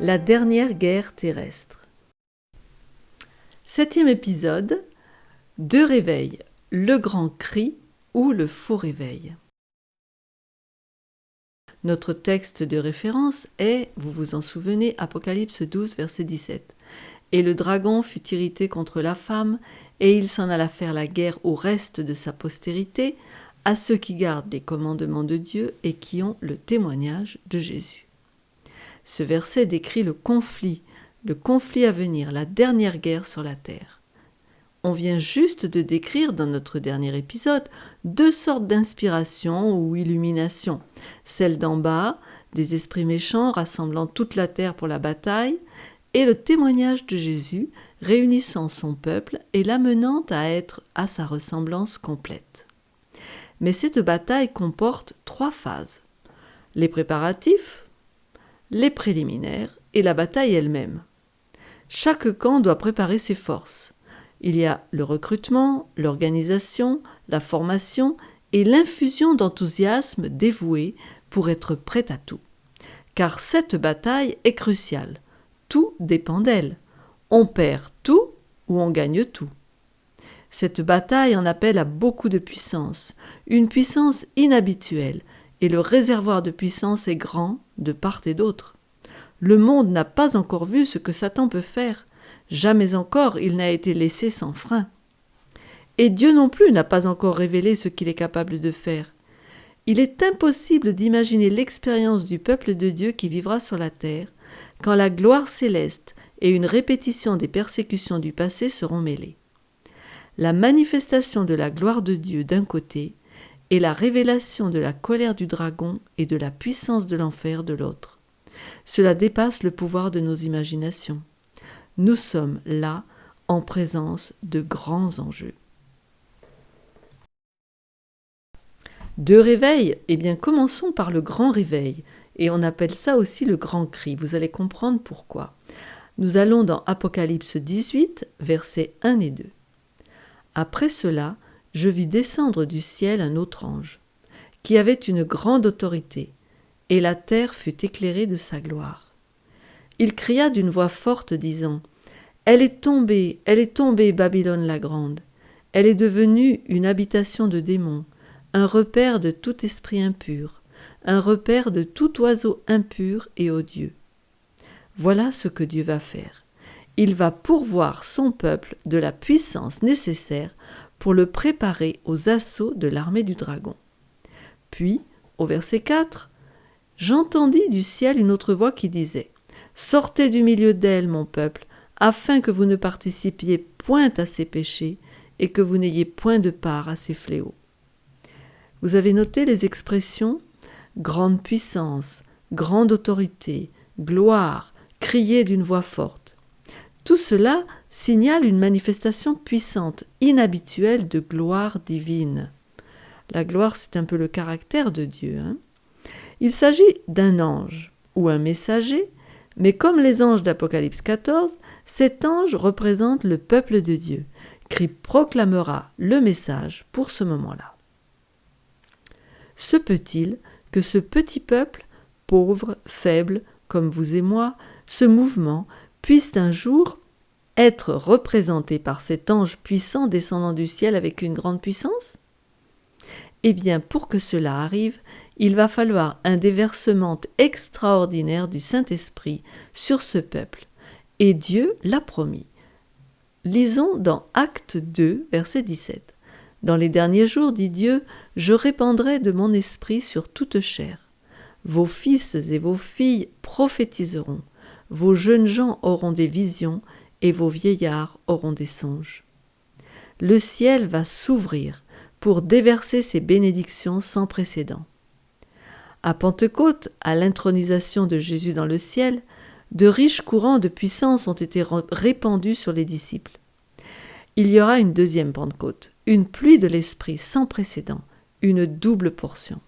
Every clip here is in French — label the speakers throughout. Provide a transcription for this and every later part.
Speaker 1: La dernière guerre terrestre. 7e épisode, 2 réveils, le grand cri ou le faux réveil. Notre texte de référence est, vous vous en souvenez, Apocalypse 12, verset 17. « Et le dragon fut irrité contre la femme, et il s'en alla faire la guerre au reste de sa postérité, à ceux qui gardent les commandements de Dieu et qui ont le témoignage de Jésus. » Ce verset décrit le conflit à venir, la dernière guerre sur la terre. On vient juste de décrire dans notre dernier épisode 2 sortes d'inspiration ou illumination. Celle d'en bas, des esprits méchants rassemblant toute la terre pour la bataille, et le témoignage de Jésus réunissant son peuple et l'amenant à être à sa ressemblance complète. Mais cette bataille comporte 3 phases. Les préparatifs, les préliminaires et la bataille elle-même. Chaque camp doit préparer ses forces. Il y a le recrutement, l'organisation, la formation et l'infusion d'enthousiasme dévoué pour être prêt à tout. Car cette bataille est cruciale. Tout dépend d'elle. On perd tout ou on gagne tout. Cette bataille en appelle à beaucoup de puissance, une puissance inhabituelle, et le réservoir de puissance est grand de part et d'autre. Le monde n'a pas encore vu ce que Satan peut faire. Jamais encore il n'a été laissé sans frein. Et Dieu non plus n'a pas encore révélé ce qu'il est capable de faire. Il est impossible d'imaginer l'expérience du peuple de Dieu qui vivra sur la terre quand la gloire céleste et une répétition des persécutions du passé seront mêlées. La manifestation de la gloire de Dieu d'un côté et la révélation de la colère du dragon et de la puissance de l'enfer de l'autre. Cela dépasse le pouvoir de nos imaginations. Nous sommes là en présence de grands enjeux. 2 réveils, eh bien commençons par le grand réveil, et on appelle ça aussi le grand cri. Vous allez comprendre pourquoi. Nous allons dans Apocalypse 18, versets 1 et 2. Après cela, je vis descendre du ciel un autre ange, qui avait une grande autorité, et la terre fut éclairée de sa gloire. Il cria d'une voix forte, disant : « Elle est tombée, Babylone la grande. Elle est devenue une habitation de démons, un repère de tout esprit impur, un repère de tout oiseau impur et odieux. Voilà ce que Dieu va faire. Il va pourvoir son peuple de la puissance nécessaire pour le préparer aux assauts de l'armée du dragon. » Puis, au verset 4, « J'entendis du ciel une autre voix qui disait : Sortez du milieu d'elle, mon peuple, afin que vous ne participiez point à ses péchés et que vous n'ayez point de part à ses fléaux. » Vous avez noté les expressions grande puissance, grande autorité, gloire, crier d'une voix forte. Tout cela signale une manifestation puissante, inhabituelle de gloire divine. La gloire, c'est un peu le caractère de Dieu. Il s'agit d'un ange ou un messager, mais comme les anges d'Apocalypse 14, cet ange représente le peuple de Dieu, qui proclamera le message pour ce moment-là. Se peut-il que ce petit peuple, pauvre, faible, comme vous et moi, ce mouvement, puisse un jour être représenté par cet ange puissant descendant du ciel avec une grande puissance ? Eh bien, pour que cela arrive, il va falloir un déversement extraordinaire du Saint-Esprit sur ce peuple, et Dieu l'a promis. Lisons dans Actes 2, verset 17. « Dans les derniers jours, dit Dieu, je répandrai de mon esprit sur toute chair. Vos fils et vos filles prophétiseront, vos jeunes gens auront des visions, et vos vieillards auront des songes. » Le ciel va s'ouvrir pour déverser ses bénédictions sans précédent. À Pentecôte, à l'intronisation de Jésus dans le ciel, de riches courants de puissance ont été répandus sur les disciples. Il y aura une deuxième Pentecôte, une pluie de l'Esprit sans précédent, une double portion.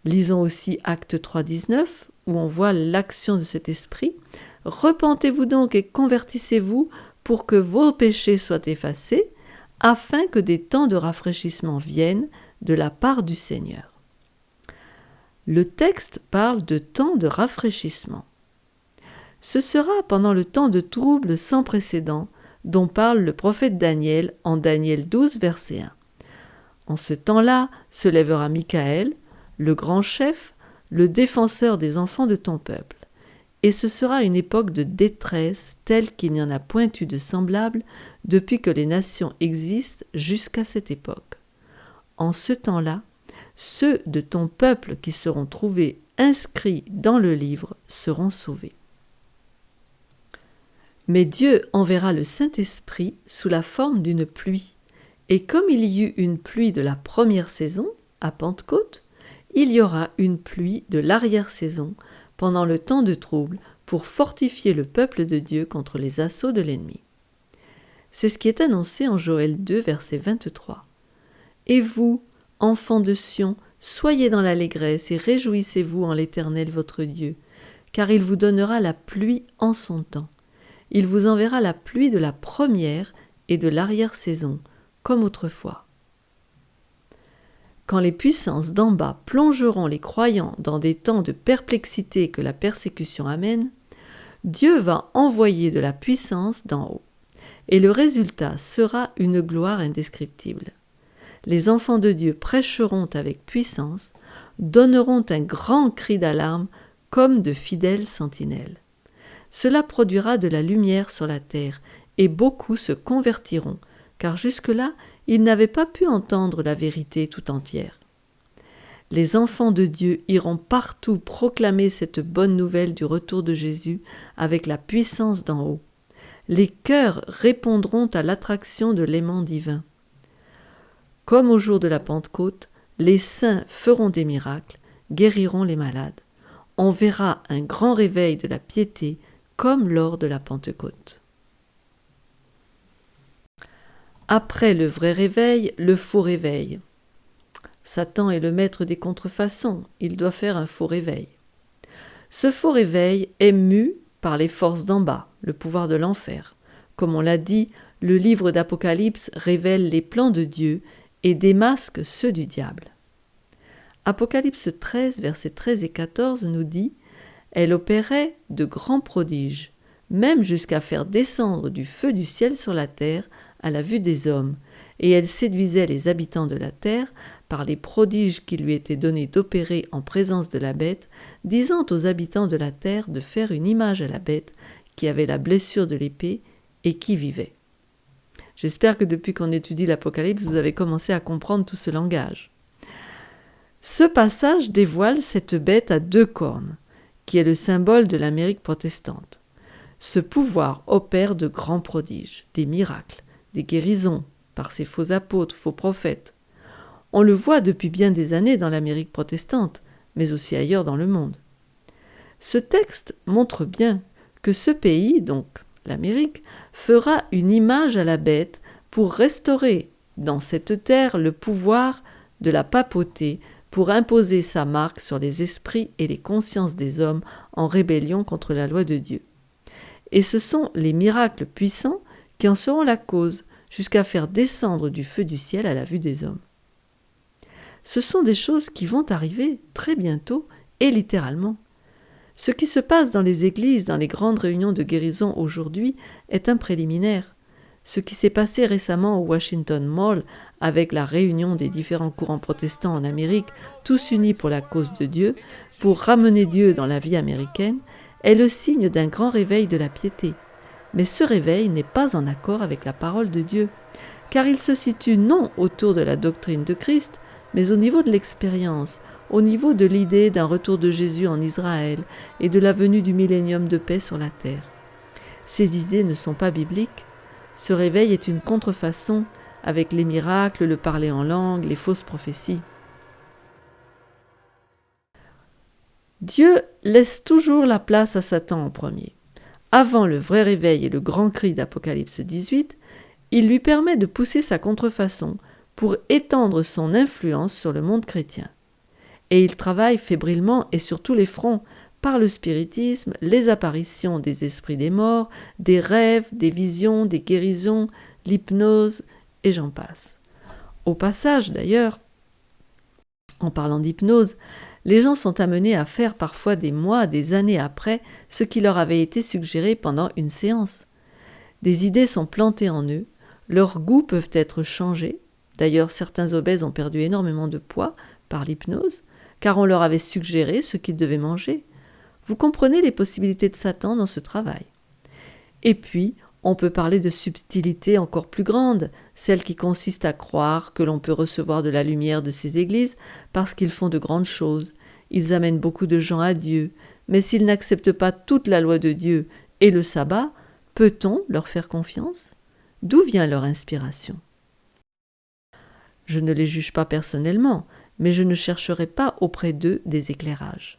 Speaker 1: Lisons aussi Actes 3, 19, où on voit l'action de cet Esprit. « Repentez-vous donc et convertissez-vous pour que vos péchés soient effacés, afin que des temps de rafraîchissement viennent de la part du Seigneur. » Le texte parle de temps de rafraîchissement. Ce sera pendant le temps de trouble sans précédent dont parle le prophète Daniel en Daniel 12, verset 1. En ce temps-là se lèvera Michaël, le grand chef, le défenseur des enfants de ton peuple. Et ce sera une époque de détresse telle qu'il n'y en a point eu de semblable depuis que les nations existent jusqu'à cette époque. En ce temps-là, ceux de ton peuple qui seront trouvés inscrits dans le livre seront sauvés. Mais Dieu enverra le Saint-Esprit sous la forme d'une pluie. Et comme il y eut une pluie de la première saison, à Pentecôte, il y aura une pluie de l'arrière-saison pendant le temps de trouble pour fortifier le peuple de Dieu contre les assauts de l'ennemi. C'est ce qui est annoncé en Joël 2, verset 23. « Et vous, enfants de Sion, soyez dans l'allégresse et réjouissez-vous en l'Éternel votre Dieu, car il vous donnera la pluie en son temps. Il vous enverra la pluie de la première et de l'arrière-saison, comme autrefois. » Quand les puissances d'en bas plongeront les croyants dans des temps de perplexité que la persécution amène, Dieu va envoyer de la puissance d'en haut, et le résultat sera une gloire indescriptible. Les enfants de Dieu prêcheront avec puissance, donneront un grand cri d'alarme comme de fidèles sentinelles. Cela produira de la lumière sur la terre, et beaucoup se convertiront, car jusque-là, ils n'avaient pas pu entendre la vérité tout entière. Les enfants de Dieu iront partout proclamer cette bonne nouvelle du retour de Jésus avec la puissance d'en haut. Les cœurs répondront à l'attraction de l'aimant divin. Comme au jour de la Pentecôte, les saints feront des miracles, guériront les malades. On verra un grand réveil de la piété comme lors de la Pentecôte. Après le vrai réveil, le faux réveil. Satan est le maître des contrefaçons, il doit faire un faux réveil. Ce faux réveil est mu par les forces d'en bas, le pouvoir de l'enfer. Comme on l'a dit, le livre d'Apocalypse révèle les plans de Dieu et démasque ceux du diable. Apocalypse 13, versets 13 et 14 nous dit « Elle opérait de grands prodiges, même jusqu'à faire descendre du feu du ciel sur la terre à la vue des hommes, et elle séduisait les habitants de la terre par les prodiges qui lui étaient donnés d'opérer en présence de la bête, disant aux habitants de la terre de faire une image à la bête qui avait la blessure de l'épée et qui vivait. » J'espère que depuis qu'on étudie l'Apocalypse, vous avez commencé à comprendre tout ce langage. Ce passage dévoile cette bête à 2 cornes, qui est le symbole de l'Amérique protestante. Ce pouvoir opère de grands prodiges, des miracles, des guérisons, par ses faux apôtres, faux prophètes. On le voit depuis bien des années dans l'Amérique protestante, mais aussi ailleurs dans le monde. Ce texte montre bien que ce pays, donc l'Amérique, fera une image à la bête pour restaurer dans cette terre le pouvoir de la papauté, pour imposer sa marque sur les esprits et les consciences des hommes en rébellion contre la loi de Dieu. Et ce sont les miracles puissants qui en seront la cause, jusqu'à faire descendre du feu du ciel à la vue des hommes. Ce sont des choses qui vont arriver très bientôt et littéralement. Ce qui se passe dans les églises, dans les grandes réunions de guérison aujourd'hui, est un préliminaire. Ce qui s'est passé récemment au Washington Mall avec la réunion des différents courants protestants en Amérique, tous unis pour la cause de Dieu, pour ramener Dieu dans la vie américaine, est le signe d'un grand réveil de la piété. Mais ce réveil n'est pas en accord avec la parole de Dieu, car il se situe non autour de la doctrine de Christ, mais au niveau de l'expérience, au niveau de l'idée d'un retour de Jésus en Israël et de la venue du millénium de paix sur la terre. Ces idées ne sont pas bibliques. Ce réveil est une contrefaçon avec les miracles, le parler en langue, les fausses prophéties. Dieu laisse toujours la place à Satan en premier. Avant le vrai réveil et le grand cri d'Apocalypse 18, il lui permet de pousser sa contrefaçon pour étendre son influence sur le monde chrétien. Et il travaille fébrilement et sur tous les fronts, par le spiritisme, les apparitions des esprits des morts, des rêves, des visions, des guérisons, l'hypnose, et j'en passe. Au passage, d'ailleurs, En parlant d'hypnose, les gens sont amenés à faire parfois des mois, des années après ce qui leur avait été suggéré pendant une séance. Des idées sont plantées en eux, leurs goûts peuvent être changés. D'ailleurs, certains obèses ont perdu énormément de poids par l'hypnose, car on leur avait suggéré ce qu'ils devaient manger. Vous comprenez les possibilités de Satan dans ce travail. Et puis, on peut parler de subtilités encore plus grandes, celles qui consistent à croire que l'on peut recevoir de la lumière de ces églises parce qu'ils font de grandes choses. Ils amènent beaucoup de gens à Dieu, mais s'ils n'acceptent pas toute la loi de Dieu et le sabbat, peut-on leur faire confiance ? D'où vient leur inspiration ? Je ne les juge pas personnellement, mais je ne chercherai pas auprès d'eux des éclairages.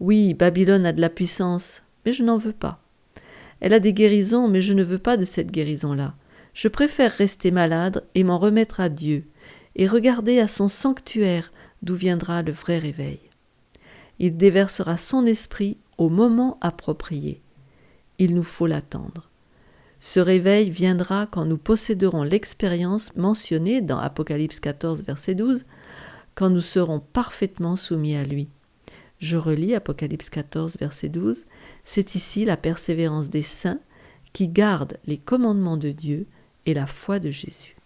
Speaker 1: Oui, Babylone a de la puissance, mais je n'en veux pas. Elle a des guérisons, mais je ne veux pas de cette guérison-là. Je préfère rester malade et m'en remettre à Dieu, et regarder à son sanctuaire d'où viendra le vrai réveil. Il déversera son esprit au moment approprié. Il nous faut l'attendre. Ce réveil viendra quand nous posséderons l'expérience mentionnée dans Apocalypse 14, verset 12, quand nous serons parfaitement soumis à lui. Je relis Apocalypse 14, verset 12. C'est ici la persévérance des saints qui gardent les commandements de Dieu et la foi de Jésus.